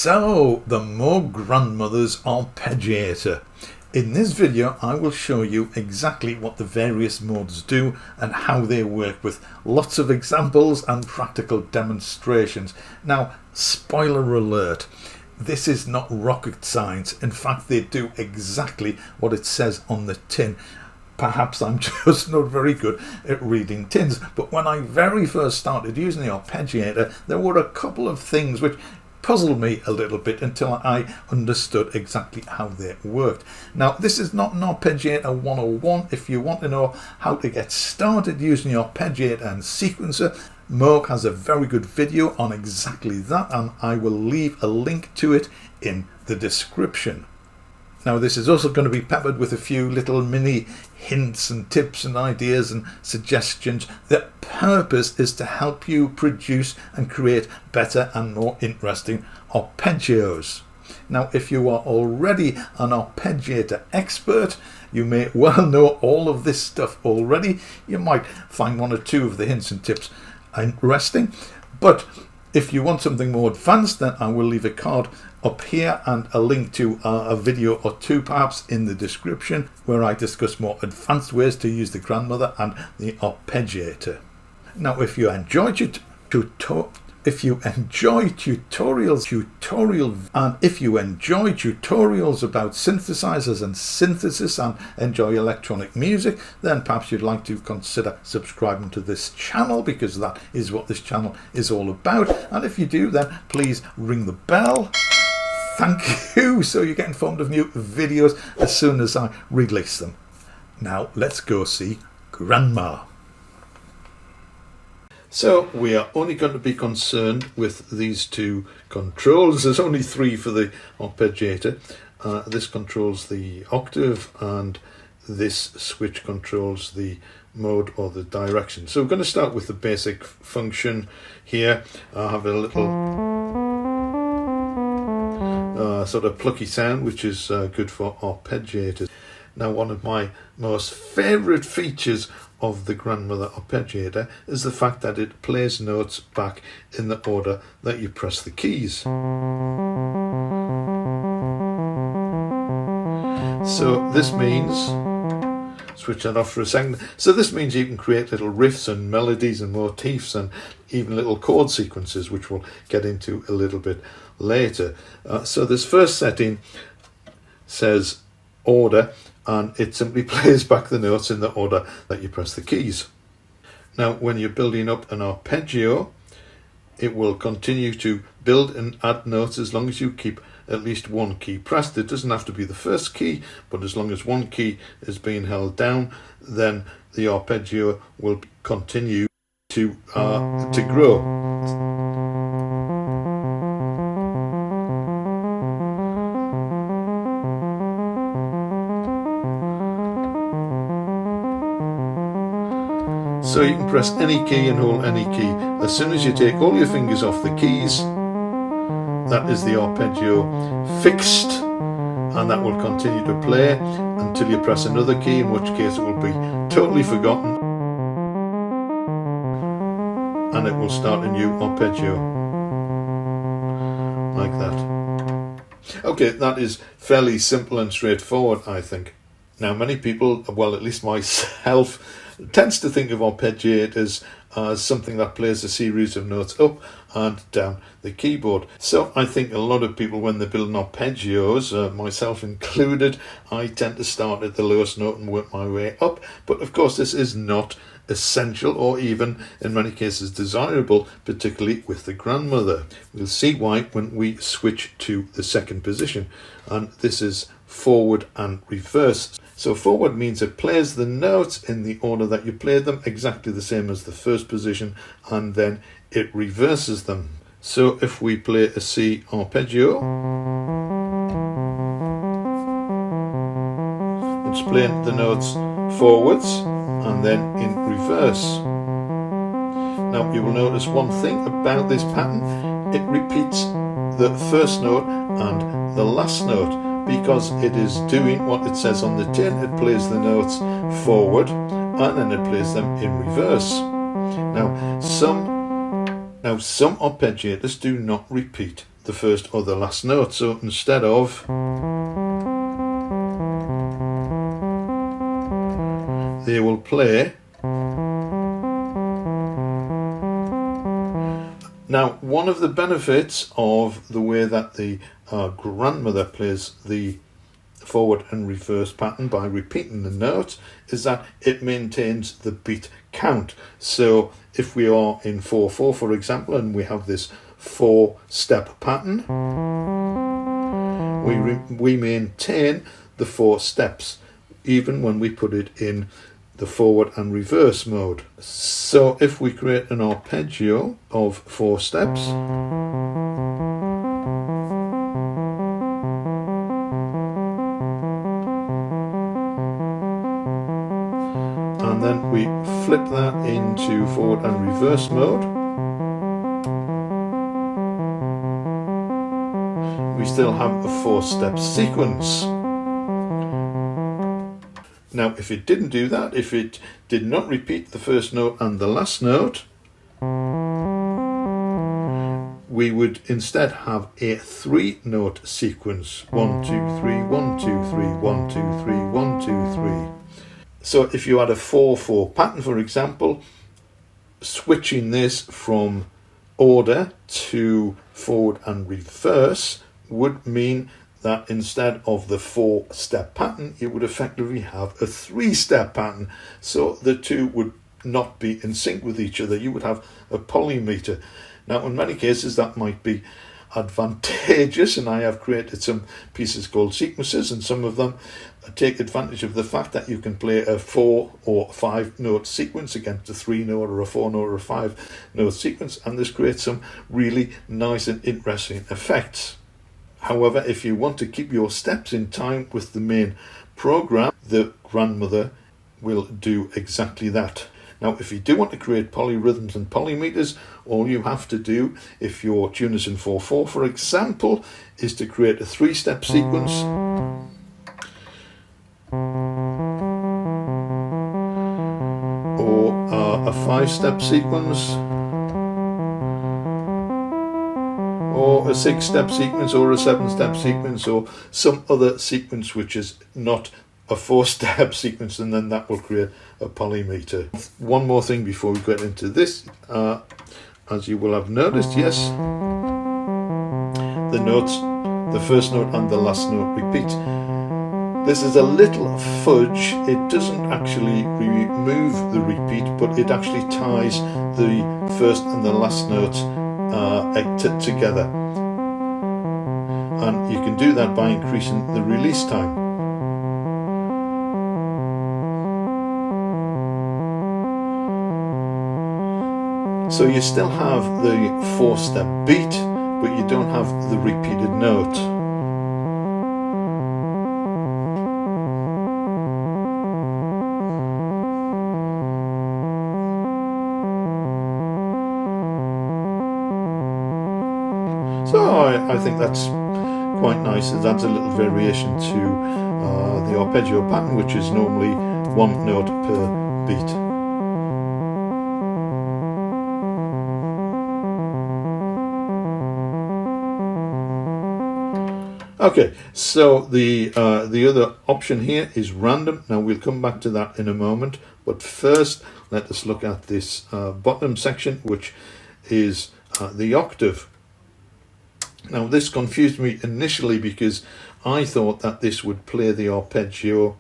So, the Moog Grandmother's Arpeggiator. In this video I will show you exactly what the various modes do and how they work, with lots of examples and practical demonstrations. Now, spoiler alert, this is not rocket science. In fact, they do exactly what it says on the tin. Perhaps I'm just not very good at reading tins, but when I very first started using the arpeggiator, there were a couple of things which puzzled me a little bit until I understood exactly how they worked. Now, this is not an arpeggiator 101. If you want to know how to get started using the arpeggiator and sequencer, Moog has a very good video on exactly that, and I will leave a link to it in the description. Now, this is also going to be peppered with a few little mini hints and tips and ideas and suggestions. The purpose is to help you produce and create better and more interesting arpeggios. Now, if you are already an arpeggiator expert, you may well know all of this stuff already. You might find one or two of the hints and tips interesting, but if you want something more advanced, then I will leave a card up here and a link to a video or two perhaps in the description, where I discuss more advanced ways to use the grandmother and the arpeggiator. Now, if you enjoy tutorials about synthesizers and synthesis and enjoy electronic music, then perhaps you'd like to consider subscribing to this channel, because that is what this channel is all about. And if you do, then please ring the bell. Thank you, so you get informed of new videos as soon as I release them. Now let's go see Grandma. So we are only going to be concerned with these two controls. There's only three for the arpeggiator. This controls the octave, and this switch controls the mode or the direction. So we're going to start with the basic function here. I have a little sort of plucky sound, which is good for arpeggiators. Now, one of my most favourite features of the grandmother arpeggiator is the fact that it plays notes back in the order that you press the keys. So this means, switch that off for a second, so this means you can create little riffs and melodies and motifs and even little chord sequences, which we'll get into a little bit later. So this first setting says order, and it simply plays back the notes in the order that you press the keys. Now, when you're building up an arpeggio, it will continue to build and add notes as long as you keep at least one key pressed. It doesn't have to be the first key, but as long as one key is being held down, then the arpeggio will continue to grow. So you can press any key and hold any key. As soon as you take all your fingers off the keys, that is the arpeggio fixed, and that will continue to play until you press another key, in which case it will be totally forgotten and it will start a new arpeggio like that. Okay, that is fairly simple and straightforward, I think. Now, many people, well, at least myself, tends to think of arpeggiators as something that plays a series of notes up and down the keyboard. So I think a lot of people, when they're building arpeggios, myself included, I tend to start at the lowest note and work my way up. But of course, this is not essential, or even in many cases desirable, particularly with the grandmother. We'll see why when we switch to the second position, and this is forward and reverse. So forward means it plays the notes in the order that you played them, exactly the same as the first position, and then it reverses them. So if we play a C arpeggio, it's playing the notes forwards and then in reverse. Now, you will notice one thing about this pattern: it repeats the first note and the last note, because it is doing what it says on the tin. It plays the notes forward and then it plays them in reverse. Now some arpeggiators do not repeat the the first or the last note. So instead of, they will play. Now, one of the benefits of the way that the grandmother plays the forward and reverse pattern by repeating the note is that it maintains the beat count. So if we are in 4/4, for example, and we have this 4-step pattern, we maintain the 4 steps even when we put it in the forward and reverse mode. So if we create an arpeggio of 4 steps, and then we flip that into forward and reverse mode, we still have a 4-step sequence. Now, if it didn't do that, if it did not repeat the first note and the last note, we would instead have a 3-note sequence. 1, 2, 3, 1, 2, 3, 1, 2, 3, 1, 2, 3. So if you had a 4/4 pattern, for example, switching this from order to forward and reverse would mean that instead of the 4-step pattern, you would effectively have a 3-step pattern. So the two would not be in sync with each other. You would have a polymeter. Now, in many cases, that might be advantageous, and I have created some pieces called sequences, and some of them take advantage of the fact that you can play a 4 or 5-note sequence against a 3-note or a 4-note or a 5-note sequence, and this creates some really nice and interesting effects. However, if you want to keep your steps in time with the main program, the grandmother will do exactly that. Now, if you do want to create polyrhythms and polymeters, all you have to do, if your tune is in 4/4, for example, is to create a 3-step sequence, or a 5-step sequence, or a 6-step sequence, or a 7-step sequence, or some other sequence which is not a 4-step sequence, and then that will create a polymeter. One more thing before we get into this, as you will have noticed, yes, the notes, the first note and the last note repeat. This is a little fudge. It doesn't actually remove the repeat, but it actually ties the first and the last notes together, and you can do that by increasing the release time. So you still have the 4-step beat, but you don't have the repeated note. So I think that's quite nice. It adds a little variation to the arpeggio pattern, which is normally 1 note per beat. Okay, so the other option here is random. Now we'll come back to that in a moment, but first let us look at this bottom section, which is the octave. Now this confused me initially because I thought that this would play the arpeggio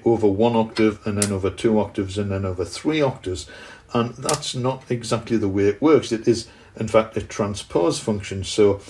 over 1 octave, and then over 2 octaves, and then over 3 octaves, and that's not exactly the way it works. It is in fact a transpose function. So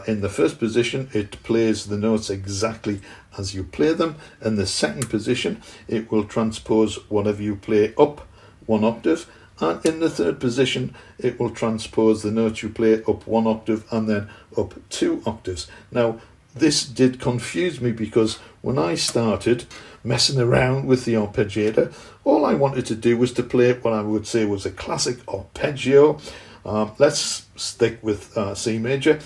in the first position, it plays the notes exactly as you play them. In the second position, it will transpose whatever you play up 1 octave. And in the third position, it will transpose the notes you play up 1 octave and then up 2 octaves. Now, this did confuse me because when I started messing around with the arpeggiator, all I wanted to do was to play what I would say was a classic arpeggio. Let's stick with C major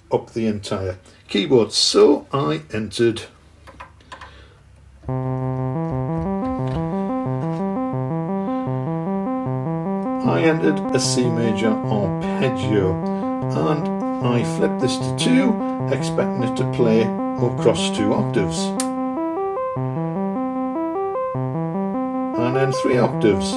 up the entire keyboard. So I entered a C major arpeggio, and I flip this to 2, expecting it to play across 2 octaves. And then 3 octaves.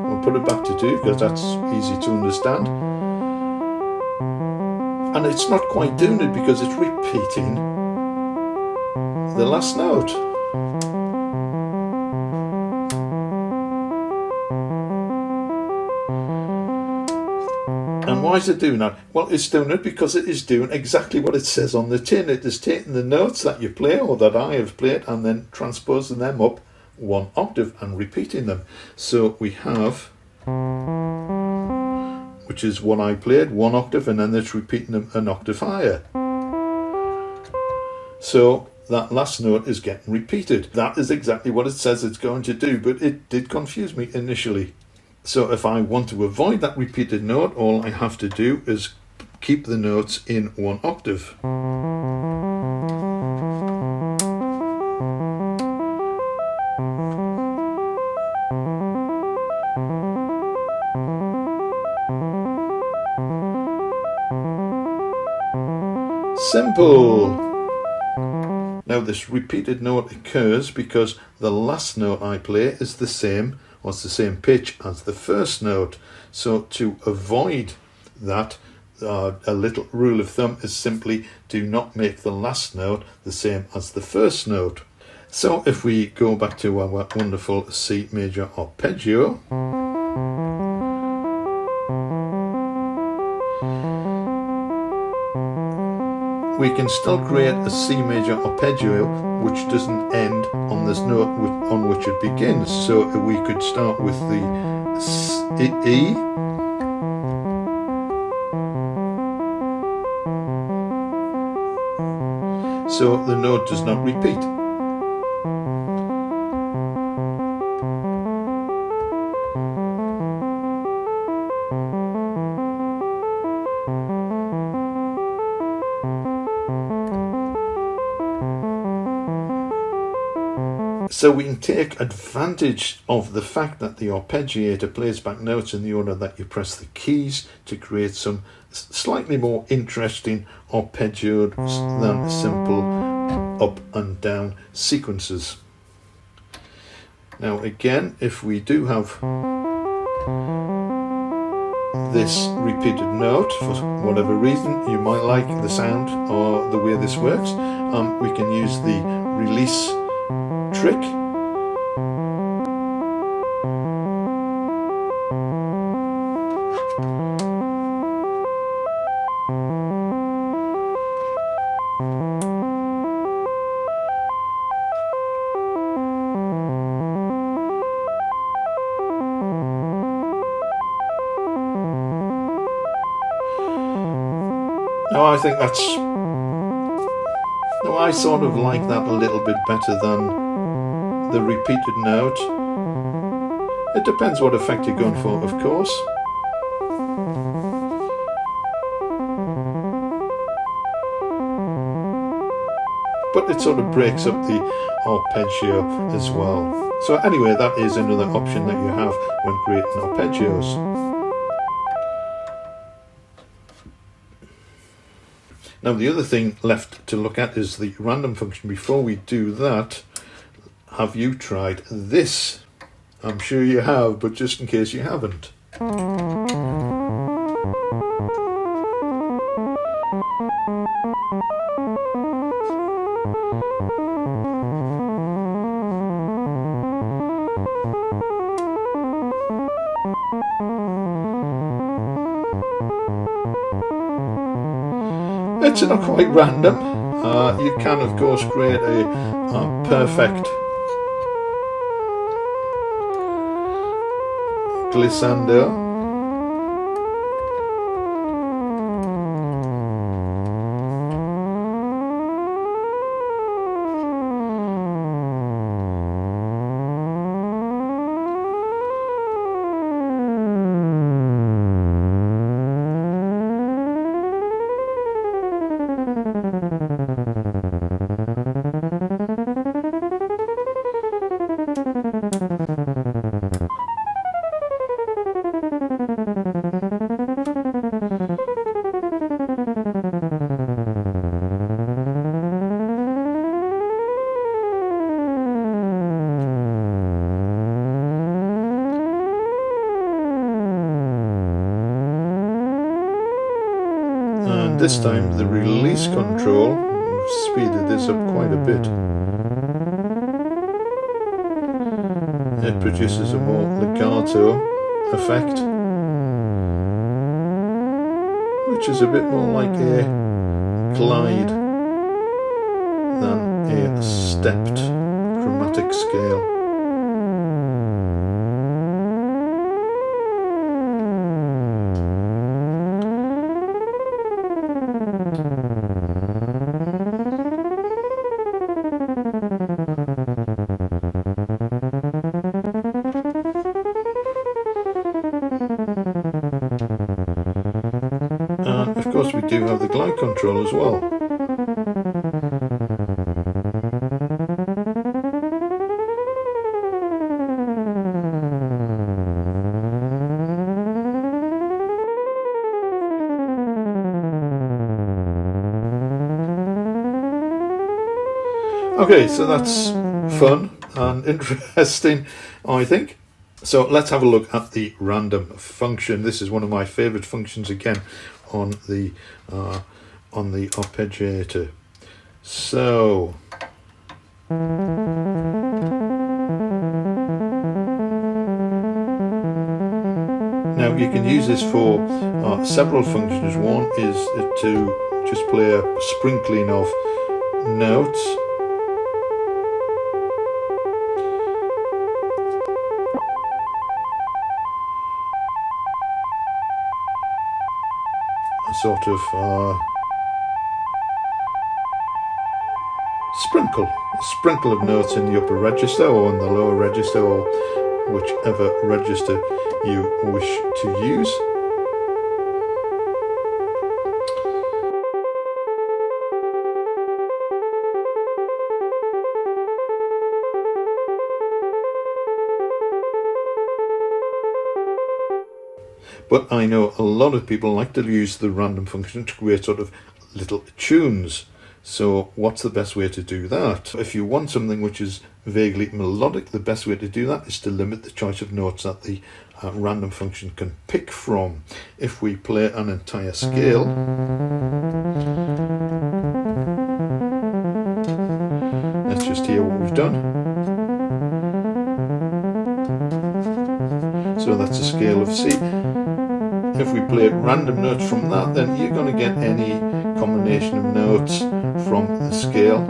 We'll put it back to 2 because that's easy to understand. And it's not quite doing it because it's repeating the last note. And why is it doing that? Well, it's doing it because it is doing exactly what it says on the tin. It is taking the notes that you play or that I have played and then transposing them up 1 octave and repeating them. So we have, which is what I played, 1 octave, and then it's repeating them an octave higher. So that last note is getting repeated. That is exactly what it says it's going to do, but it did confuse me initially. So if I want to avoid that repeated note, all I have to do is keep the notes in 1 octave. Simple. Now this repeated note occurs because the last note I play is the same, or it's the same pitch as the first note. So to avoid that, a little rule of thumb is simply do not make the last note the same as the first note. So if we go back to our wonderful C major arpeggio, we can still create a C major arpeggio which doesn't end on this note on which it begins. So we could start with the E, so the note does not repeat. So we can take advantage of the fact that the arpeggiator plays back notes in the order that you press the keys to create some slightly more interesting arpeggios than simple up and down sequences. Now again, if we do have this repeated note, for whatever reason you might like the sound or the way this works, we can use the release trick. Now I think that's, now I sort of like that a little bit better than the repeated note. It depends what effect you're going for, of course. But it sort of breaks up the arpeggio as well. So anyway, that is another option that you have when creating arpeggios. Now the other thing left to look at is the random function. Before we do that, have you tried this? I'm sure you have, but just in case you haven't. It's not quite random. You can of course create a perfect glissando. And this time the release control, we've speeded this up quite a bit. It produces a more legato effect, which is a bit more like a glide than a stepped chromatic scale. And of course we do have the glide control as well. Okay, so that's fun and interesting, I think. So let's have a look at the random function. This is one of my favorite functions again on the arpeggiator. So now you can use this for several functions. One is to just play a sprinkling of notes. A sort of sprinkle of notes in the upper register or in the lower register, or whichever register you wish to use. But I know a lot of people like to use the random function to create sort of little tunes. So what's the best way to do that? If you want something which is vaguely melodic, the best way to do that is to limit the choice of notes that the random function can pick from. If we play an entire scale, let's just hear what we've done. So that's a scale of C. If we play random notes from that, then you're going to get any combination of notes from the scale.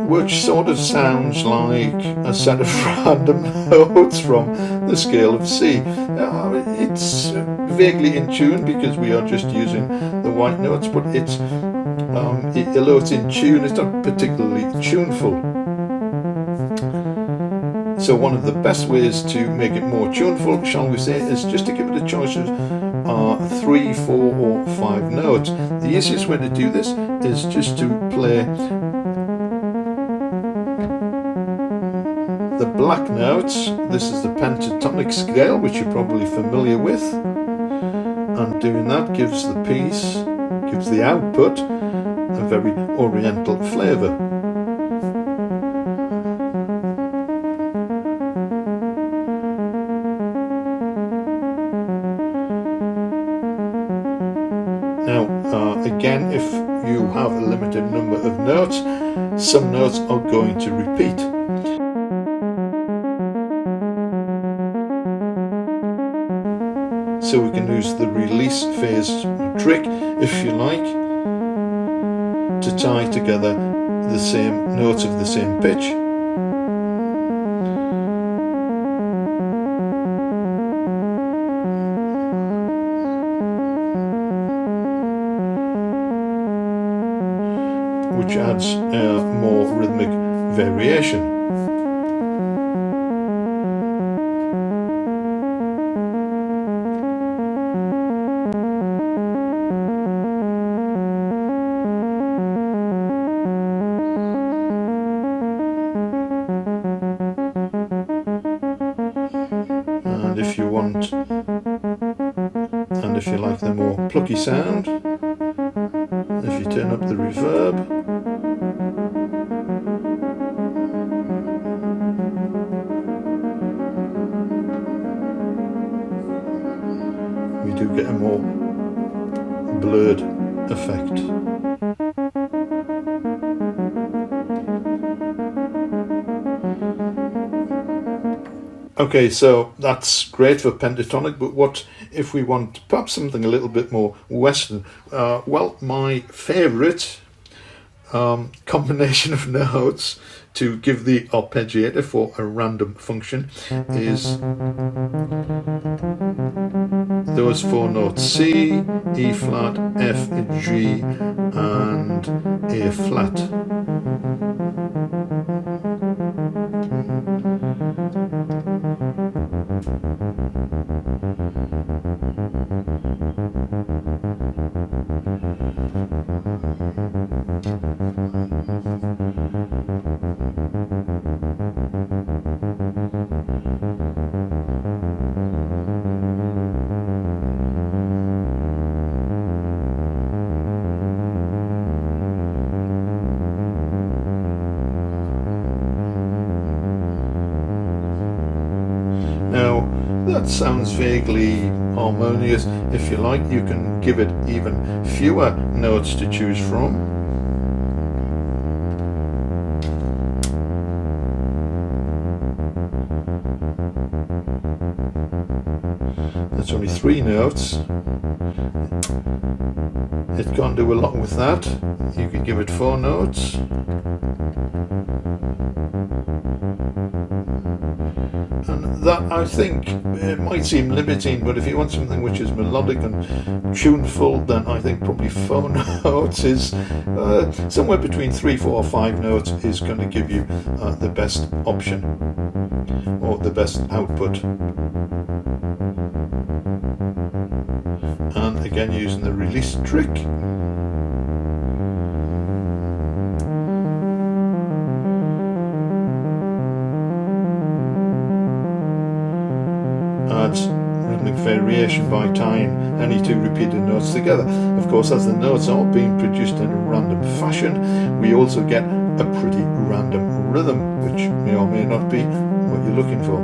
Which sort of sounds like a set of random notes from the scale of C. It's vaguely in tune because we are just using the white notes, but it's although it's in tune, it's not particularly tuneful. So one of the best ways to make it more tuneful, shall we say, is just to give it a choice of 3, 4 or 5 notes. The easiest way to do this is just to play the black notes. This is the pentatonic scale, which you're probably familiar with, and doing that gives the piece, gives the output, a very oriental flavour. Now, again, if you have a limited number of notes, some notes are going to repeat. So we can use the release phase trick, if you like, to tie together the same notes of the same pitch. Which adds more rhythmic variation. And if you want, and if you like the more plucky sound, if you turn up the reverb, get a more blurred effect. Okay, so that's great for pentatonic, but what if we want perhaps something a little bit more Western? Well, my favourite combination of notes to give the arpeggiator for a random function is those four notes: C, E flat, F, G, and A flat. Now, that sounds vaguely harmonious. If you like, you can give it even fewer notes to choose from. That's only 3 notes. It can't do a lot with that. You could give it 4 notes. And that, I think, it might seem limiting, but if you want something which is melodic and tuneful, then I think probably 4 notes is somewhere between 3, 4 or 5 notes is going to give you the best option or the best output. And again, using the release trick. Adds rhythmic variation by tying any 2 repeated notes together. Of course, as the notes are being produced in a random fashion, we also get a pretty random rhythm, which may or may not be what you're looking for.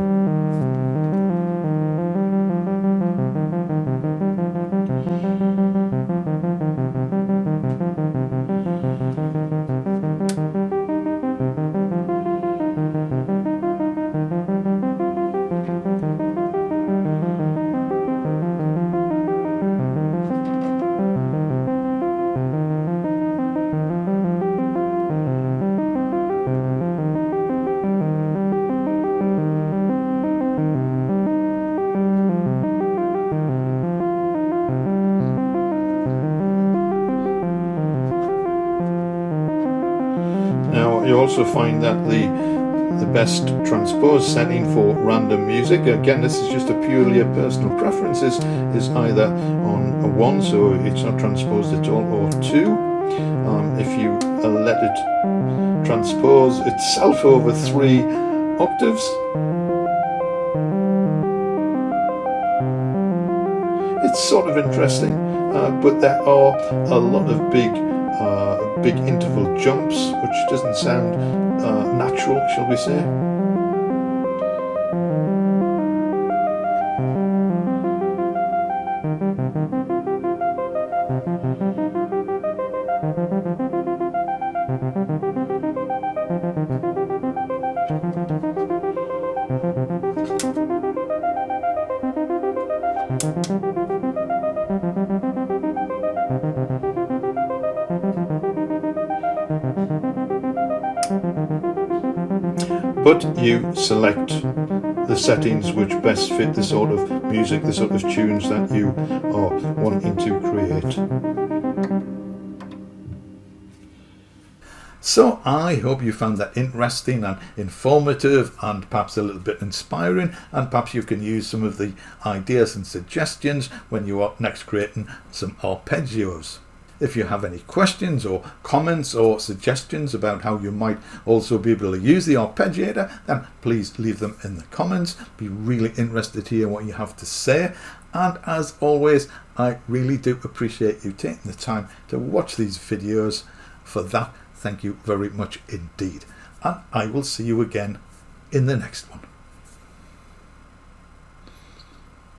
Now, you also find that the best transpose setting for random music, again this is just a purely a personal preference, is either on a 1, so it's not transposed at all, or 2. If you let it transpose itself over 3 octaves, it's sort of interesting, but there are a lot of big interval jumps, which doesn't sound natural, shall we say. But you select the settings which best fit the sort of music, the sort of tunes that you are wanting to create. So I hope you found that interesting and informative and perhaps a little bit inspiring, and perhaps you can use some of the ideas and suggestions when you are next creating some arpeggios. If you have any questions or comments or suggestions about how you might also be able to use the arpeggiator, then please leave them in the comments. Be really interested to hear what you have to say. And as always, I really do appreciate you taking the time to watch these videos. For that, thank you very much indeed. And I will see you again in the next one.